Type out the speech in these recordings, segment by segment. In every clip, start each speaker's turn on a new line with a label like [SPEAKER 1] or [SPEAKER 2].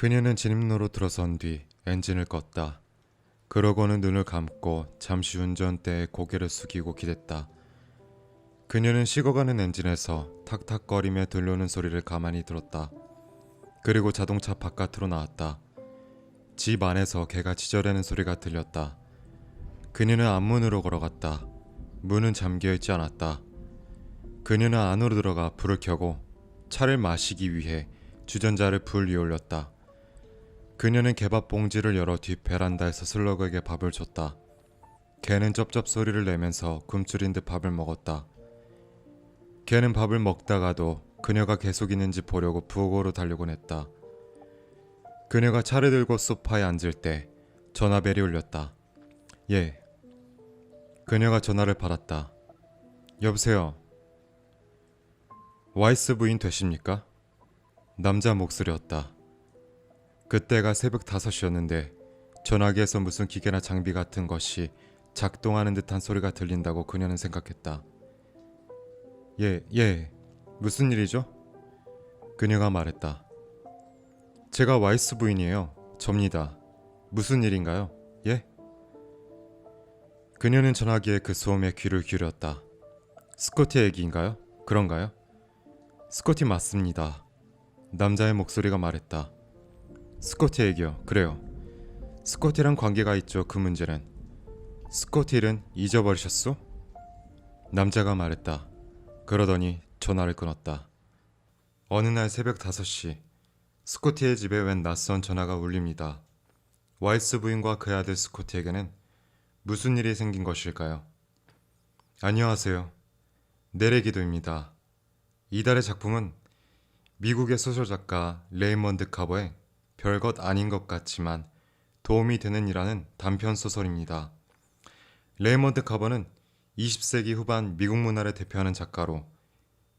[SPEAKER 1] 그녀는 진입로로 들어선 뒤 엔진을 껐다. 그러고는 눈을 감고 잠시 운전대에 고개를 숙이고 기댔다. 그녀는 식어가는 엔진에서 탁탁거리며 들려오는 소리를 가만히 들었다. 그리고 자동차 바깥으로 나왔다. 집 안에서 개가 짖어대는 소리가 들렸다. 그녀는 앞문으로 걸어갔다. 문은 잠겨있지 않았다. 그녀는 안으로 들어가 불을 켜고 차를 마시기 위해 주전자를 불 위에 올렸다. 그녀는 개밥 봉지를 열어 뒷 베란다에서 슬러그에게 밥을 줬다. 개는 쩝쩝 소리를 내면서 굶주린 듯 밥을 먹었다. 개는 밥을 먹다가도 그녀가 계속 있는지 보려고 부엌으로 달려곤 했다. 그녀가 차를 들고 소파에 앉을 때 전화벨이 울렸다. 예. 그녀가 전화를 받았다. 여보세요. 와이스 부인 되십니까? 남자 목소리였다. 그때가 새벽 5시였는데 전화기에서 무슨 기계나 장비 같은 것이 작동하는 듯한 소리가 들린다고 그녀는 생각했다. 예. 무슨 일이죠? 그녀가 말했다. 제가 와이스 부인이에요. 접니다. 무슨 일인가요? 예? 그녀는 전화기에 그 소음에 귀를 기울였다. 스코티 얘기인가요? 그런가요? 스코티 맞습니다. 남자의 목소리가 말했다. 스코티 얘기요. 그래요. 스코티랑 관계가 있죠. 그 문제는. 스코티를 잊어버리셨소? 남자가 말했다. 그러더니 전화를 끊었다. 어느 날 새벽 5시 스코티의 집에 웬 낯선 전화가 울립니다. 와이스 부인과 그의 아들 스코티에게는 무슨 일이 생긴 것일까요? 안녕하세요. 내레기도입니다. 이달의 작품은 미국의 소설작가 레이먼드 카버의 별것 아닌 것 같지만 도움이 되는 이라는 단편 소설입니다. 레이먼드 카버는 20세기 후반 미국 문화를 대표하는 작가로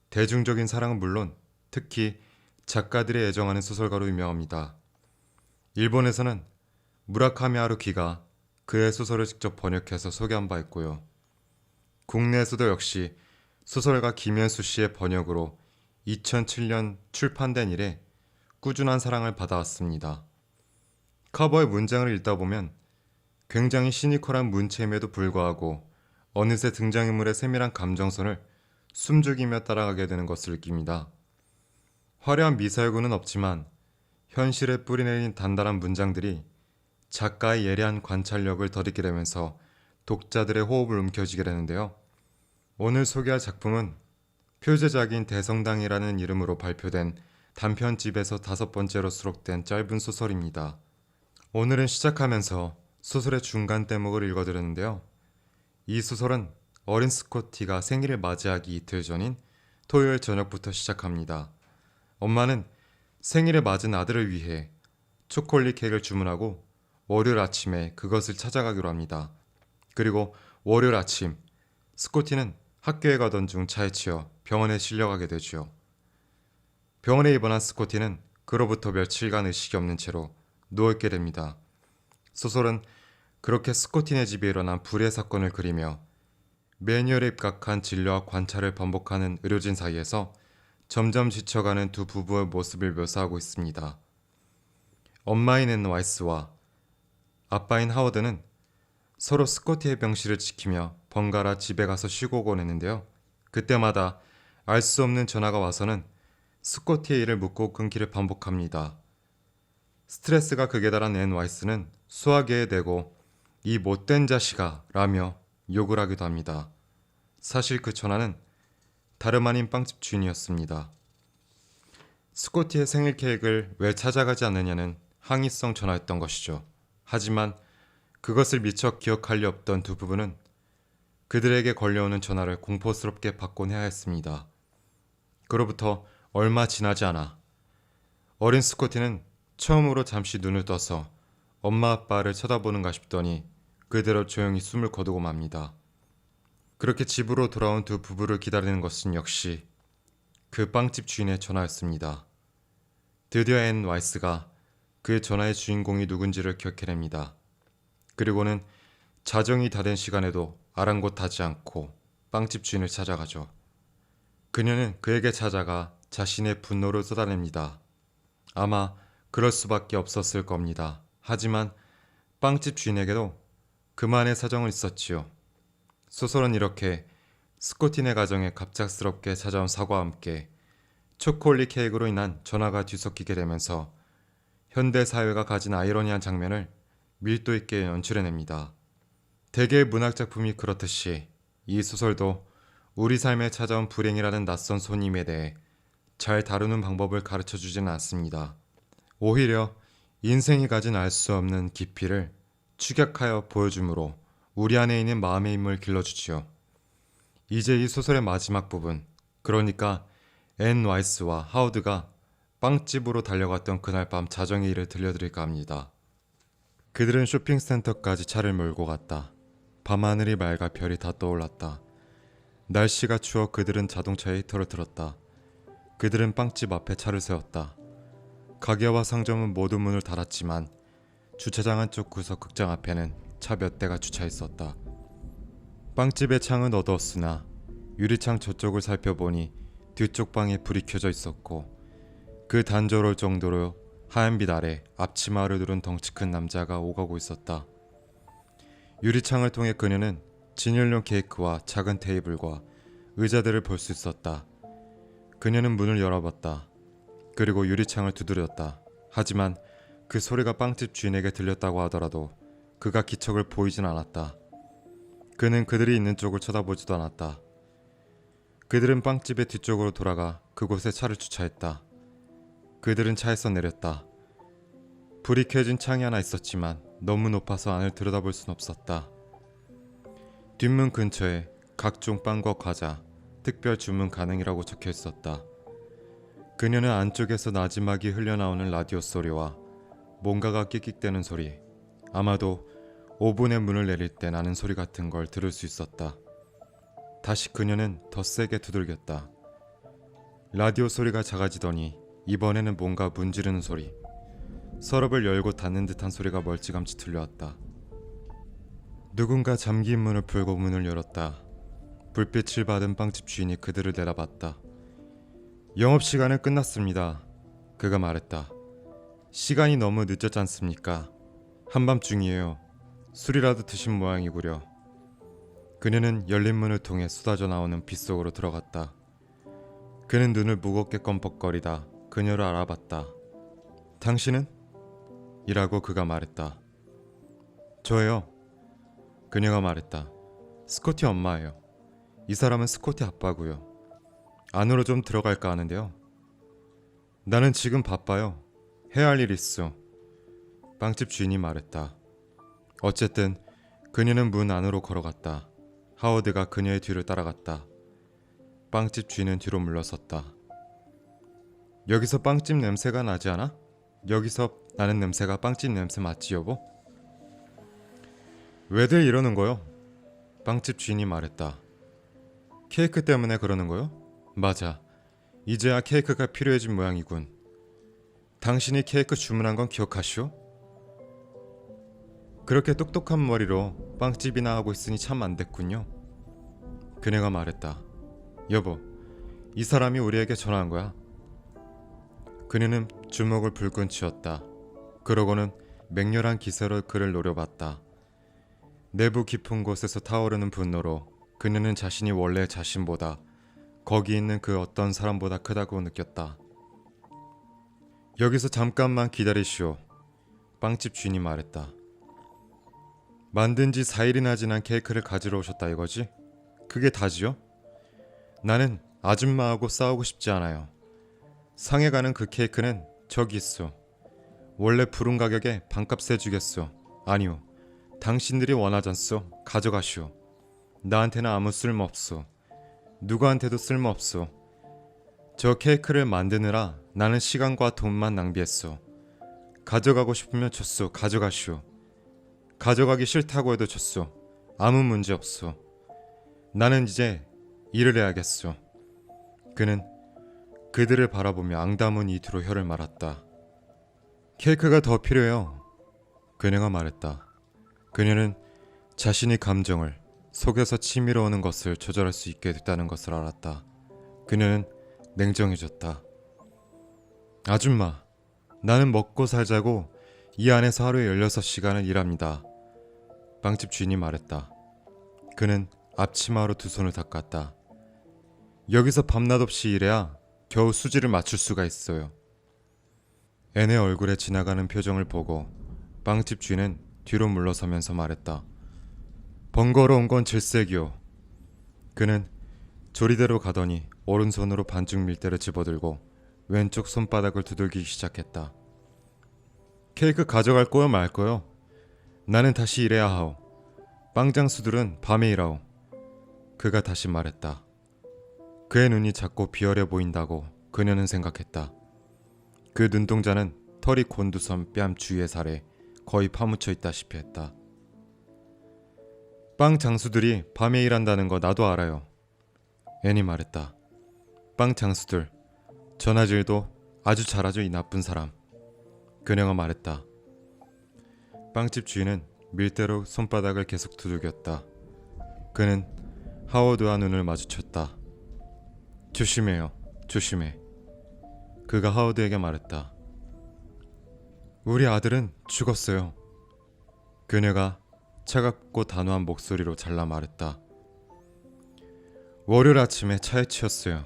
[SPEAKER 1] 대중적인 사랑은 물론 특히 작가들이 애정하는 소설가로 유명합니다. 일본에서는 무라카미 하루키가 그의 소설을 직접 번역해서 소개한 바 있고요. 국내에서도 역시 소설가 김현수 씨의 번역으로 2007년 출판된 이래 꾸준한 사랑을 받아왔습니다. 카버의 문장을 읽다 보면 굉장히 시니컬한 문체임에도 불구하고 어느새 등장인물의 세밀한 감정선을 숨죽이며 따라가게 되는 것을 느낍니다. 화려한 미사여구는 없지만 현실에 뿌리내린 단단한 문장들이 작가의 예리한 관찰력을 덧입게 되면서 독자들의 호흡을 움켜쥐게 되는데요. 오늘 소개할 작품은 표제작인 대성당이라는 이름으로 발표된 단편집에서 5번째로 수록된 짧은 소설입니다. 오늘은 시작하면서 소설의 중간 대목을 읽어드렸는데요. 이 소설은 어린 스코티가 생일을 맞이하기 이틀 전인 토요일 저녁부터 시작합니다. 엄마는 생일을 맞은 아들을 위해 초콜릿 케이크를 주문하고 월요일 아침에 그것을 찾아가기로 합니다. 그리고 월요일 아침 스코티는 학교에 가던 중 차에 치여 병원에 실려가게 되죠. 병원에 입원한 스코티는 그로부터 며칠간 의식이 없는 채로 누워있게 됩니다. 소설은 그렇게 스코티네 집에 일어난 불의 사건을 그리며 매뉴얼에 입각한 진료와 관찰을 반복하는 의료진 사이에서 점점 지쳐가는 두 부부의 모습을 묘사하고 있습니다. 엄마인 앤 와이스와 아빠인 하워드는 서로 스코티의 병실을 지키며 번갈아 집에 가서 쉬고 오곤 했는데요. 그때마다 알 수 없는 전화가 와서는 스코티의 일을 묻고 끊기를 반복합니다. 스트레스가 극에 달한 앤 와이스는 수화기에 대고 이 못된 자식아 라며 욕을 하기도 합니다. 사실 그 전화는 다름 아닌 빵집 주인이었습니다. 스코티의 생일 케이크를 왜 찾아가지 않느냐는 항의성 전화였던 것이죠. 하지만 그것을 미처 기억할 리 없던 두 부부는 그들에게 걸려오는 전화를 공포스럽게 받곤 해야 했습니다. 그로부터 얼마 지나지 않아 어린 스코티는 처음으로 잠시 눈을 떠서 엄마 아빠를 쳐다보는가 싶더니 그대로 조용히 숨을 거두고 맙니다. 그렇게 집으로 돌아온 두 부부를 기다리는 것은 역시 그 빵집 주인의 전화였습니다. 드디어 앤 와이스가 그 전화의 주인공이 누군지를 기억해냅니다. 그리고는 자정이 다 된 시간에도 아랑곳하지 않고 빵집 주인을 찾아가죠. 그녀는 그에게 찾아가 자신의 분노를 쏟아냅니다. 아마 그럴 수밖에 없었을 겁니다. 하지만 빵집 주인에게도 그만의 사정은 있었지요. 소설은 이렇게 스코티네 가정에 갑작스럽게 찾아온 사고와 함께 초콜릿 케이크로 인한 전화가 뒤섞이게 되면서 현대 사회가 가진 아이러니한 장면을 밀도 있게 연출해냅니다. 대개의 문학 작품이 그렇듯이 이 소설도 우리 삶에 찾아온 불행이라는 낯선 손님에 대해 잘 다루는 방법을 가르쳐 주지는 않습니다. 오히려 인생이 가진 알 수 없는 깊이를 축약하여 보여주므로 우리 안에 있는 마음의 힘을 길러주지요. 이제 이 소설의 마지막 부분, 그러니까 앤 와이스와 하워드가 빵집으로 달려갔던 그날 밤 자정의 일을 들려드릴까 합니다. 그들은 쇼핑센터까지 차를 몰고 갔다. 밤하늘이 맑아 별이 다 떠올랐다. 날씨가 추워 그들은 자동차에 히터를 틀었다. 그들은 빵집 앞에 차를 세웠다. 가게와 상점은 모두 문을 닫았지만 주차장 한쪽 구석 극장 앞에는 차 몇 대가 주차했었다. 빵집의 창은 어두웠으나 유리창 저쪽을 살펴보니 뒤쪽 방에 불이 켜져 있었고 그 단조로울 정도로 하얀 빛 아래 앞치마를 두른 덩치 큰 남자가 오가고 있었다. 유리창을 통해 그녀는 진열용 케이크와 작은 테이블과 의자들을 볼 수 있었다. 그녀는 문을 열어봤다. 그리고 유리창을 두드렸다. 하지만 그 소리가 빵집 주인에게 들렸다고 하더라도 그가 기척을 보이진 않았다. 그는 그들이 있는 쪽을 쳐다보지도 않았다. 그들은 빵집의 뒤쪽으로 돌아가 그곳에 차를 주차했다. 그들은 차에서 내렸다. 불이 켜진 창이 하나 있었지만 너무 높아서 안을 들여다볼 순 없었다. 뒷문 근처에 각종 빵과 과자, 특별 주문 가능이라고 적혀 있었다. 그녀는 안쪽에서 나지막이 흘려나오는 라디오 소리와 뭔가가 끽끽대는 소리, 아마도 오븐의 문을 내릴 때 나는 소리 같은 걸 들을 수 있었다. 다시 그녀는 더 세게 두들겼다. 라디오 소리가 작아지더니 이번에는 뭔가 문지르는 소리, 서랍을 열고 닫는 듯한 소리가 멀찌감치 들려왔다. 누군가 잠긴 문을 풀고 문을 열었다. 불빛을 받은 빵집 주인이 그들을 내다봤다. 영업시간은 끝났습니다. 그가 말했다. 시간이 너무 늦었지 않습니까? 한밤중이에요. 술이라도 드신 모양이구려. 그녀는 열린 문을 통해 쏟아져 나오는 빛 속으로 들어갔다. 그는 눈을 무겁게 껌뻑거리다 그녀를 알아봤다. 당신은? 이라고 그가 말했다. 저예요. 그녀가 말했다. 스코티 엄마예요. 이 사람은 스코티 아빠고요. 안으로 좀 들어갈까 하는데요. 나는 지금 바빠요. 해야 할 일 있어. 빵집 주인이 말했다. 어쨌든 그녀는 문 안으로 걸어갔다. 하워드가 그녀의 뒤를 따라갔다. 빵집 주인은 뒤로 물러섰다. 여기서 빵집 냄새가 나지 않아? 여기서 나는 냄새가 빵집 냄새 맞지 여보? 왜들 이러는 거요? 빵집 주인이 말했다. 케이크 때문에 그러는 거요? 맞아. 이제야 케이크가 필요해진 모양이군. 당신이 케이크 주문한 건 기억하시오? 그렇게 똑똑한 머리로 빵집이나 하고 있으니 참 안 됐군요. 그녀가 말했다. 여보, 이 사람이 우리에게 전화한 거야. 그녀는 주먹을 불끈 쥐었다. 그러고는 맹렬한 기세로 그를 노려봤다. 내부 깊은 곳에서 타오르는 분노로 그녀는 자신이 원래 자신보다 거기 있는 그 어떤 사람보다 크다고 느꼈다. 여기서 잠깐만 기다리시오. 빵집 주인이 말했다. 만든 지 4일이나 지난 케이크를 가지러 오셨다 이거지? 그게 다지요? 나는 아줌마하고 싸우고 싶지 않아요. 상해가는 그 케이크는 저기 있어. 원래 부른 가격에 반값 해주겠소. 아니요. 당신들이 원하잖소. 가져가시오. 나한테는 아무 쓸모 없소. 누구한테도 쓸모 없소. 저 케이크를 만드느라 나는 시간과 돈만 낭비했소. 가져가고 싶으면 줬소. 가져가시오. 가져가기 싫다고 해도 줬소. 아무 문제 없소. 나는 이제 일을 해야겠소. 그는 그들을 바라보며 앙담은 이 뒤로 혀를 말았다. 케이크가 더 필요해요. 그녀가 말했다. 그녀는 자신의 감정을 속에서 치밀어 오는 것을 조절할 수 있게 됐다는 것을 알았다. 그녀는 냉정해졌다. 아줌마, 나는 먹고 살자고 이 안에서 하루에 16시간을 일합니다. 빵집 주인이 말했다. 그는 앞치마로 두 손을 닦았다. 여기서 밤낮 없이 일해야 겨우 수지를 맞출 수가 있어요. 앤의 얼굴에 지나가는 표정을 보고 빵집 주인은 뒤로 물러서면서 말했다. 번거로운 건 질색이요. 그는 조리대로 가더니 오른손으로 반죽 밀대를 집어들고 왼쪽 손바닥을 두들기기 시작했다. 케이크 가져갈 거요 말 거요? 나는 다시 일해야 하오. 빵장수들은 밤에 일하오. 그가 다시 말했다. 그의 눈이 작고 비어려 보인다고 그녀는 생각했다. 그 눈동자는 털이 곤두선 뺨 주위의 살에 거의 파묻혀 있다시피 했다. 빵 장수들이 밤에 일한다는 거 나도 알아요. 앤이 말했다. 빵 장수들, 전화질도 아주 잘하죠 이 나쁜 사람. 그녀가 말했다. 빵집 주인은 밀대로 손바닥을 계속 두들겼다. 그는 하워드와 눈을 마주쳤다. 조심해요, 조심해. 그가 하워드에게 말했다. 우리 아들은 죽었어요. 그녀가 차갑고 단호한 목소리로 잘라 말했다. 월요일 아침에 차에 치였어요.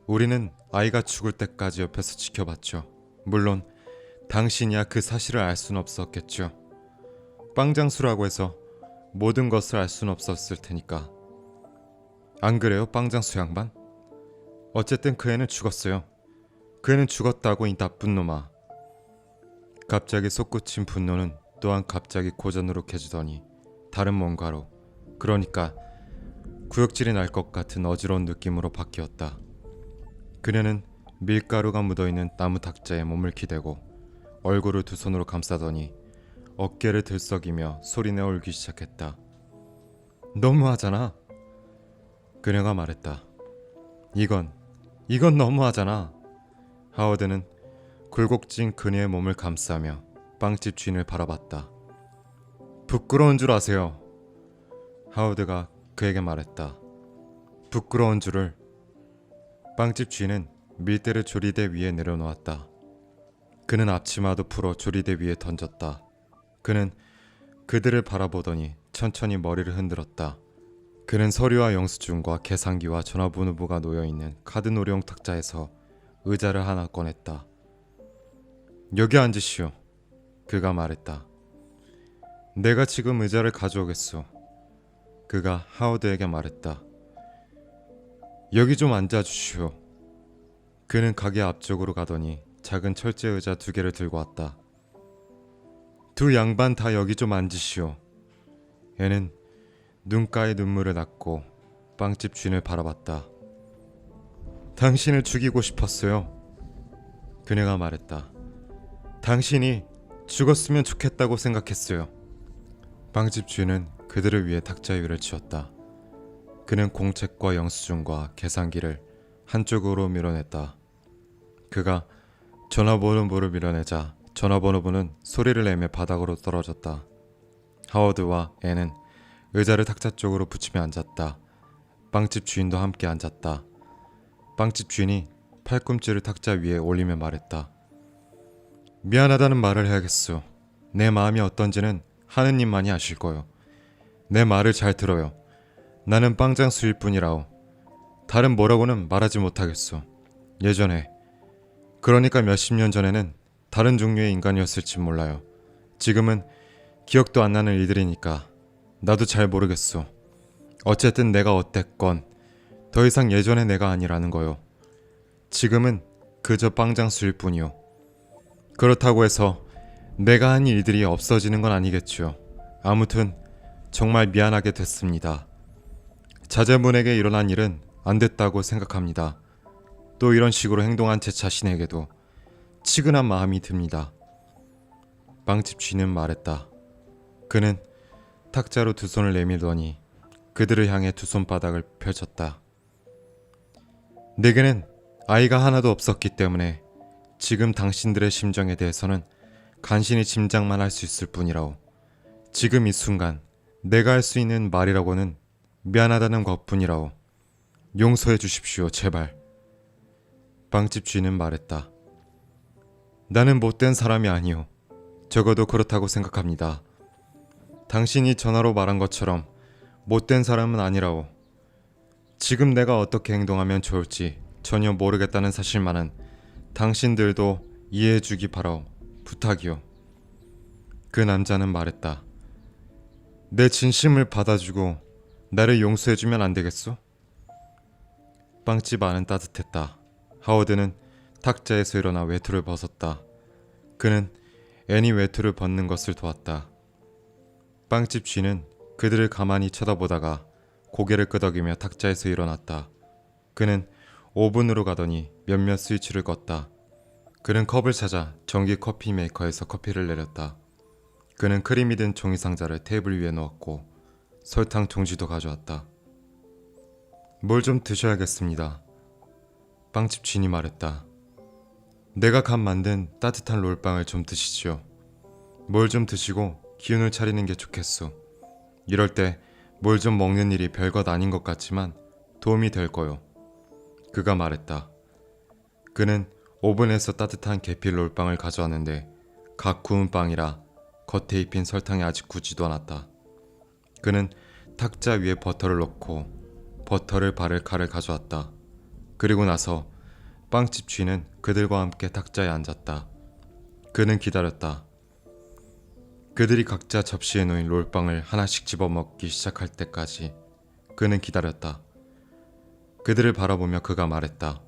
[SPEAKER 1] 우리는 아이가 죽을 때까지 옆에서 지켜봤죠. 물론 당신이야 그 사실을 알 수는 없었겠죠. 빵장수라고 해서 모든 것을 알 수는 없었을 테니까. 안 그래요, 빵장수 양반? 어쨌든 그 애는 죽었어요. 그 애는 죽었다고 이 나쁜 놈아. 갑자기 솟구친 분노는 또한 갑자기 고전으로 캐지더니 다른 뭔가로, 그러니까 구역질이 날 것 같은 어지러운 느낌으로 바뀌었다. 그녀는 밀가루가 묻어있는 나무 탁자에 몸을 기대고 얼굴을 두 손으로 감싸더니 어깨를 들썩이며 소리내어 울기 시작했다. 너무하잖아. 그녀가 말했다. 이건 너무하잖아. 하워드는 굴곡진 그녀의 몸을 감싸며 빵집 주인을 바라봤다. 부끄러운 줄 아세요. 하워드가 그에게 말했다. 부끄러운 줄을. 빵집 주인은 밀대를 조리대 위에 내려놓았다. 그는 앞치마도 풀어 조리대 위에 던졌다. 그는 그들을 바라보더니 천천히 머리를 흔들었다. 그는 서류와 영수증과 계산기와 전화번호부가 놓여있는 카드 놀이용 탁자에서 의자를 하나 꺼냈다. 여기 앉으시오. 그가 말했다. 내가 지금 의자를 가져오겠소. 그가 하워드에게 말했다. 여기 좀 앉아주시오. 그는 가게 앞쪽으로 가더니 작은 철제 의자 2개를 들고 왔다. 두 양반 다 여기 좀 앉으시오. 얘는 눈가에 눈물을 닦고 빵집 주인을 바라봤다. 당신을 죽이고 싶었어요. 그녀가 말했다. 당신이 죽었으면 좋겠다고 생각했어요. 빵집 주인은 그들을 위해 탁자 위를 치웠다. 그는 공책과 영수증과 계산기를 한쪽으로 밀어냈다. 그가 전화번호부를 밀어내자 전화번호부는 소리를 내며 바닥으로 떨어졌다. 하워드와 앤은 의자를 탁자 쪽으로 붙이며 앉았다. 빵집 주인도 함께 앉았다. 빵집 주인이 팔꿈치를 탁자 위에 올리며 말했다. 미안하다는 말을 해야겠소. 내 마음이 어떤지는 하느님만이 아실 거요. 내 말을 잘 들어요. 나는 빵장수일 뿐이라오. 다른 뭐라고는 말하지 못하겠소. 예전에, 그러니까 몇십 년 전에는 다른 종류의 인간이었을지 몰라요. 지금은 기억도 안 나는 일들이니까 나도 잘 모르겠소. 어쨌든 내가 어땠건 더 이상 예전의 내가 아니라는 거요. 지금은 그저 빵장수일 뿐이요. 그렇다고 해서 내가 한 일들이 없어지는 건 아니겠죠. 아무튼 정말 미안하게 됐습니다. 자제분에게 일어난 일은 안 됐다고 생각합니다. 또 이런 식으로 행동한 제 자신에게도 치근한 마음이 듭니다. 빵집 주인은 말했다. 그는 탁자로 두 손을 내밀더니 그들을 향해 두 손바닥을 펼쳤다. 내게는 아이가 하나도 없었기 때문에 지금 당신들의 심정에 대해서는 간신히 짐작만 할 수 있을 뿐이라오. 지금 이 순간 내가 할 수 있는 말이라고는 미안하다는 것뿐이라오. 용서해 주십시오, 제발. 빵집 주인은 말했다. 나는 못된 사람이 아니오. 적어도 그렇다고 생각합니다. 당신이 전화로 말한 것처럼 못된 사람은 아니라오. 지금 내가 어떻게 행동하면 좋을지 전혀 모르겠다는 사실만은 당신들도 이해해주기 바라오. 부탁이오. 그 남자는 말했다. 내 진심을 받아주고 나를 용서해주면 안 되겠소? 빵집 안은 따뜻했다. 하워드는 탁자에서 일어나 외투를 벗었다. 그는 애니 외투를 벗는 것을 도왔다. 빵집 쥐는 그들을 가만히 쳐다보다가 고개를 끄덕이며 탁자에서 일어났다. 그는 오븐으로 가더니 몇몇 스위치를 껐다. 그는 컵을 찾아 전기 커피 메이커에서 커피를 내렸다. 그는 크림이 든 종이 상자를 테이블 위에 놓았고 설탕 종지도 가져왔다. 뭘 좀 드셔야겠습니다. 빵집 주인이 말했다. 내가 갓 만든 따뜻한 롤빵을 좀 드시지요. 뭘 좀 드시고 기운을 차리는 게 좋겠소. 이럴 때 뭘 좀 먹는 일이 별것 아닌 것 같지만 도움이 될 거요. 그가 말했다. 그는 오븐에서 따뜻한 계피 롤빵을 가져왔는데 갓 구운 빵이라 겉에 입힌 설탕이 아직 굳지도 않았다. 그는 탁자 위에 버터를 넣고 버터를 바를 칼을 가져왔다. 그리고 나서 빵집 쥐는 그들과 함께 탁자에 앉았다. 그는 기다렸다. 그들이 각자 접시에 놓인 롤빵을 하나씩 집어먹기 시작할 때까지 그는 기다렸다. 그들을 바라보며 그가 말했다.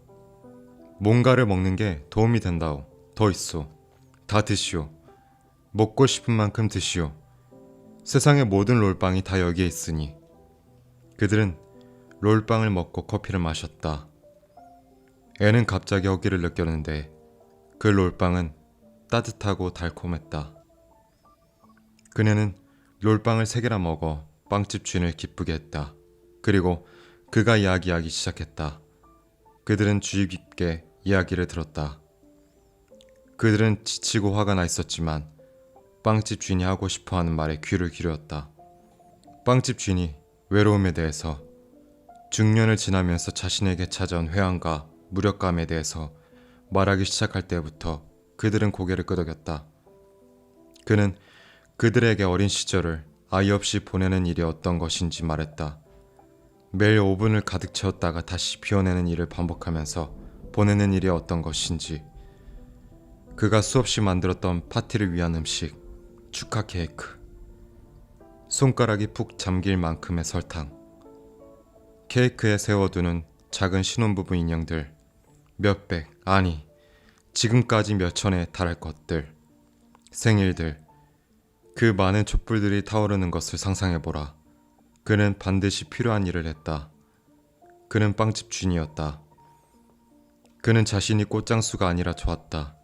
[SPEAKER 1] 뭔가를 먹는 게 도움이 된다오. 더 있소. 다 드시오. 먹고 싶은 만큼 드시오. 세상의 모든 롤빵이 다 여기에 있으니. 그들은 롤빵을 먹고 커피를 마셨다. 애는 갑자기 허기를 느꼈는데 그 롤빵은 따뜻하고 달콤했다. 그녀는 롤빵을 3개나 먹어 빵집 주인을 기쁘게 했다. 그리고 그가 이야기하기 시작했다. 그들은 주의 깊게 이야기를 들었다. 그들은 지치고 화가 나 있었지만 빵집 주인이 하고 싶어하는 말에 귀를 기울였다. 빵집 주인이 외로움에 대해서, 중년을 지나면서 자신에게 찾아온 회한과 무력감에 대해서 말하기 시작할 때부터 그들은 고개를 끄덕였다. 그는 그들에게 어린 시절을 아이 없이 보내는 일이 어떤 것인지 말했다. 매일 오븐을 가득 채웠다가 다시 비워내는 일을 반복하면서 보내는 일이 어떤 것인지, 그가 수없이 만들었던 파티를 위한 음식, 축하 케이크, 손가락이 푹 잠길 만큼의 설탕, 케이크에 세워두는 작은 신혼부부 인형들, 몇백, 아니 지금까지 몇천에 달할 것들, 생일들, 그 많은 촛불들이 타오르는 것을 상상해보라. 그는 반드시 필요한 일을 했다. 그는 빵집 주인이었다. 그는 자신이 꽃장수가 아니라 좋았다.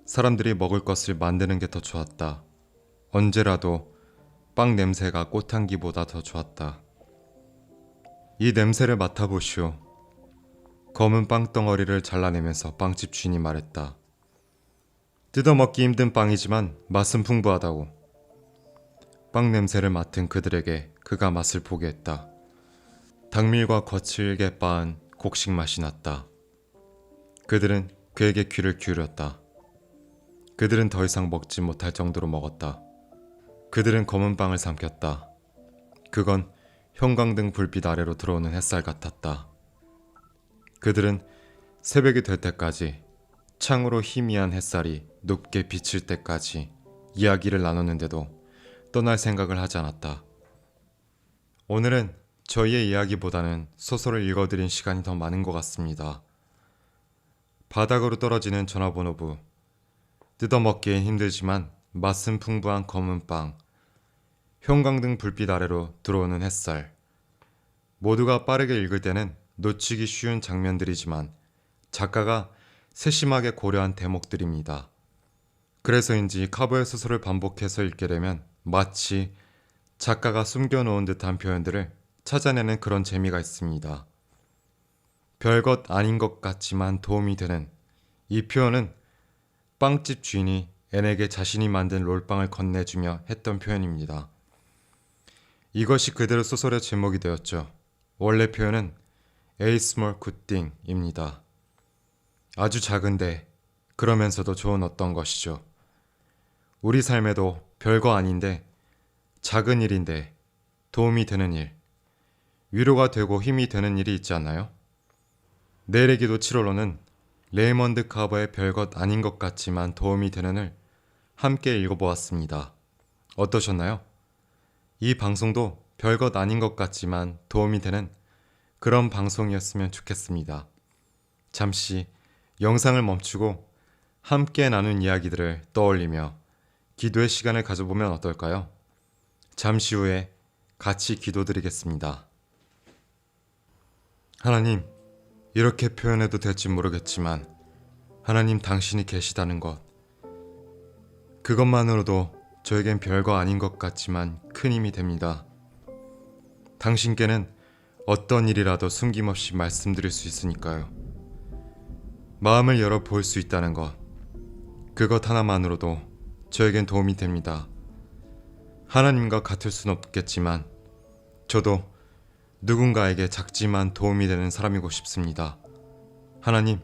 [SPEAKER 1] 사람들이 먹을 것을 만드는 게 더 좋았다. 언제라도 빵 냄새가 꽃향기보다 더 좋았다. 이 냄새를 맡아보시오. 검은 빵덩어리를 잘라내면서 빵집 주인이 말했다. 뜯어먹기 힘든 빵이지만 맛은 풍부하다고. 빵 냄새를 맡은 그들에게 그가 맛을 보게 했다. 당밀과 거칠게 빻은 곡식 맛이 났다. 그들은 그에게 귀를 기울였다. 그들은 더 이상 먹지 못할 정도로 먹었다. 그들은 검은 빵을 삼켰다. 그건 형광등 불빛 아래로 들어오는 햇살 같았다. 그들은 새벽이 될 때까지, 창으로 희미한 햇살이 높게 비칠 때까지 이야기를 나눴는데도 떠날 생각을 하지 않았다. 오늘은 저희의 이야기보다는 소설을 읽어드린 시간이 더 많은 것 같습니다. 바닥으로 떨어지는 전화번호부, 뜯어먹기엔 힘들지만 맛은 풍부한 검은 빵, 형광등 불빛 아래로 들어오는 햇살, 모두가 빠르게 읽을 때는 놓치기 쉬운 장면들이지만 작가가 세심하게 고려한 대목들입니다. 그래서인지 카보의 소설을 반복해서 읽게 되면 마치 작가가 숨겨놓은 듯한 표현들을 찾아내는 그런 재미가 있습니다. 별것 아닌 것 같지만 도움이 되는 이 표현은 빵집 주인이 앤에게 자신이 만든 롤빵을 건네주며 했던 표현입니다. 이것이 그대로 소설의 제목이 되었죠. 원래 표현은 A Small Good Thing입니다. 아주 작은데 그러면서도 좋은 어떤 것이죠. 우리 삶에도 별거 아닌데, 작은 일인데 도움이 되는 일, 위로가 되고 힘이 되는 일이 있지 않나요? 내일의 기도 7월로는 레이먼드 카버의 별것 아닌 것 같지만 도움이 되는 일 함께 읽어보았습니다. 어떠셨나요? 이 방송도 별것 아닌 것 같지만 도움이 되는 그런 방송이었으면 좋겠습니다. 잠시 영상을 멈추고 함께 나눈 이야기들을 떠올리며 기도의 시간을 가져보면 어떨까요? 잠시 후에 같이 기도드리겠습니다. 하나님, 이렇게 표현해도 될지 모르겠지만 하나님 당신이 계시다는 것, 그것만으로도 저에겐 별거 아닌 것 같지만 큰 힘이 됩니다. 당신께는 어떤 일이라도 숨김없이 말씀드릴 수 있으니까요. 마음을 열어 볼 수 있다는 것, 그것 하나만으로도 저에겐 도움이 됩니다. 하나님과 같을 순 없겠지만 저도 누군가에게 작지만 도움이 되는 사람이고 싶습니다. 하나님,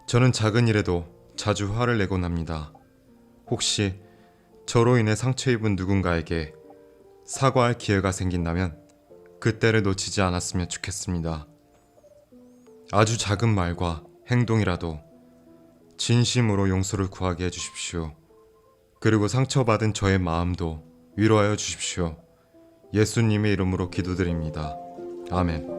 [SPEAKER 1] 저는 작은 일에도 자주 화를 내곤 합니다. 혹시 저로 인해 상처 입은 누군가에게 사과할 기회가 생긴다면 그때를 놓치지 않았으면 좋겠습니다. 아주 작은 말과 행동이라도 진심으로 용서를 구하게 해주십시오. 그리고 상처받은 저의 마음도 위로하여 주십시오. 예수님의 이름으로 기도드립니다. 아멘.